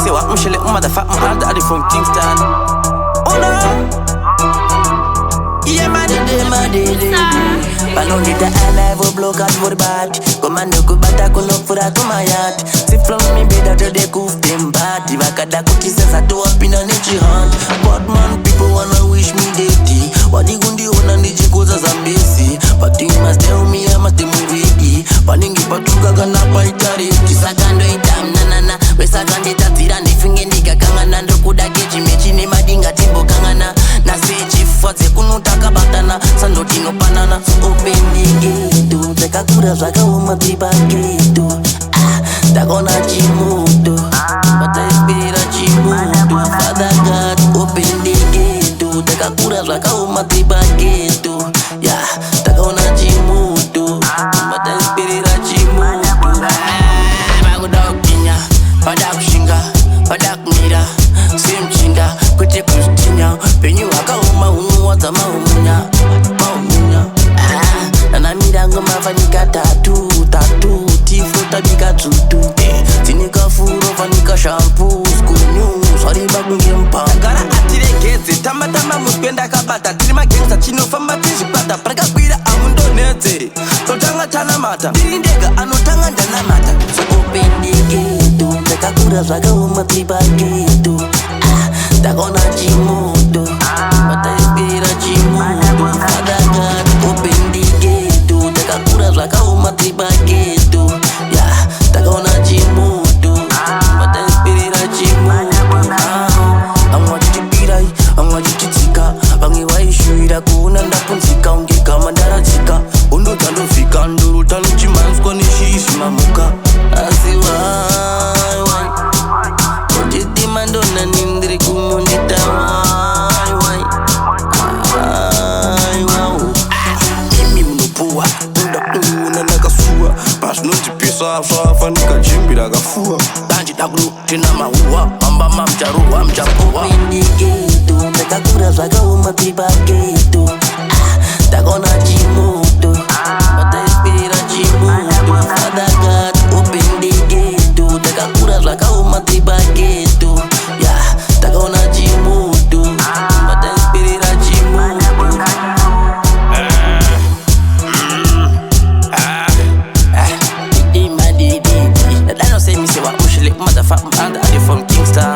say what? I'm shilling, motherfucker, I'm daddy from Kingston. Oh no. Yeah, my day. Panonita alive, block out for the bat. Commando kubata kunokfura kumayat. See from me better to the goof them bat. Ivakada kukisa to up in a nature hunt. But man, people wanna wish me deity. Wadigundi ona nijikoza zambesi. But you must tell me I must move it. Paningi patuka gana paitari. Kisakando itam nanana. Wesakandi tatira nifinge nika kangana. Ndokuda kechi mechi ni madinga timbo kangana. Na sechi fatse kunutaka batana. Sandotino banana. So open the gate. Teka kura zaka uma tripa gate. Takona chimuto. Bata espera chimuto. Father God open the gate. Teka kura zaka uma tripa gate. Yeah, takona chimuto. Bata espera chimuto. Bagudak kinya, badak shinga, badak mira. Same chinga, kwete kustinya. Penyu waka uma wata maumunya. Nana mirango mafanika tatu tifruta bika tutu tinika furo fanika shampoo skunyu sorry bagunge mpa ngara atire geze tamba muspenda kabata tirima geza chino famba tishipata praka kwira amundo nete totanga tana mata dirindega anotanga ndana mata so open the gate takakura zvaga uma tripa gate takona chimoto bata espera chimoto Father God open the gate takakura zvaga uma tripa gate yeah takona chimoto bata espera chimoto amwa chipirai amwa chitika vange vaishuira kuona ndapunzika unge kama ndaradzika undodza ndofika ndoruta nochimanzwa neshiishimamuka asi wai ochitima ndona nindiri kumundita wai imi munopuwa ndoda kuona nakasuwa pasinondipisa swafanika jimbi rakafua danjida kunotina mahuwa mamba mamjaruwa mjapuwa indigeto takakura zvakaoma tripa geto takona chimoto bataespera chimoto Father God open the gate takakura zvakaoma tripa geto yeah takona chimoto bataespera chimoto I don't say me say what I'm shilling, motherfucker, I'm from Kingston.